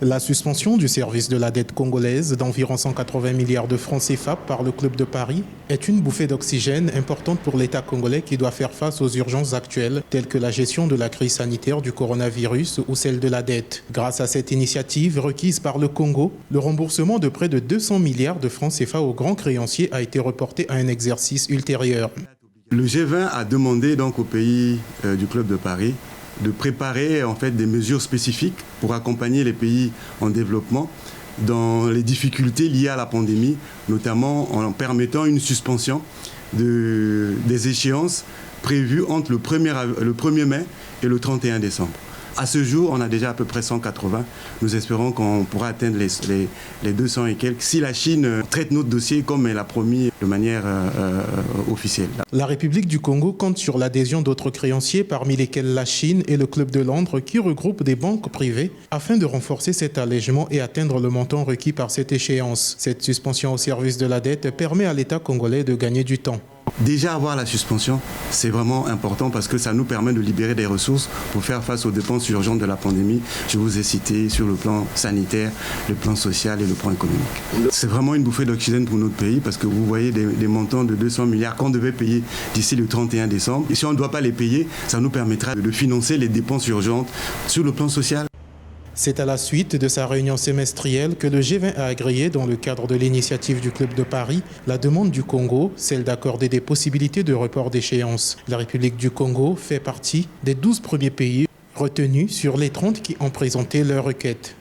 La suspension du service de la dette congolaise d'environ 180 milliards de francs CFA par le Club de Paris est une bouffée d'oxygène importante pour l'État congolais qui doit faire face aux urgences actuelles telles que la gestion de la crise sanitaire du coronavirus ou celle de la dette. Grâce à cette initiative requise par le Congo, le remboursement de près de 200 milliards de francs CFA aux grands créanciers a été reporté à un exercice ultérieur. Le G20 a demandé donc au pays du Club de Paris de préparer en fait des mesures spécifiques pour accompagner les pays en développement dans les difficultés liées à la pandémie, notamment en permettant une suspension des échéances prévues entre le 1er mai et le 31 décembre. À ce jour, on a déjà à peu près 180. Nous espérons qu'on pourra atteindre les 200 et quelques si la Chine traite notre dossier comme elle a promis de manière officielle. La République du Congo compte sur l'adhésion d'autres créanciers, parmi lesquels la Chine et le Club de Londres, qui regroupent des banques privées, afin de renforcer cet allègement et atteindre le montant requis par cette échéance. Cette suspension au service de la dette permet à l'État congolais de gagner du temps. Déjà avoir la suspension, c'est vraiment important parce que ça nous permet de libérer des ressources pour faire face aux dépenses urgentes de la pandémie. Je vous ai cité sur le plan sanitaire, le plan social et le plan économique. C'est vraiment une bouffée d'oxygène pour notre pays parce que vous voyez des montants de 200 milliards qu'on devait payer d'ici le 31 décembre. Et si on ne doit pas les payer, ça nous permettra de financer les dépenses urgentes sur le plan social. C'est à la suite de sa réunion semestrielle que le G20 a agréé, dans le cadre de l'initiative du Club de Paris, la demande du Congo, celle d'accorder des possibilités de report d'échéance. La République du Congo fait partie des 12 premiers pays retenus sur les 30 qui ont présenté leur requête.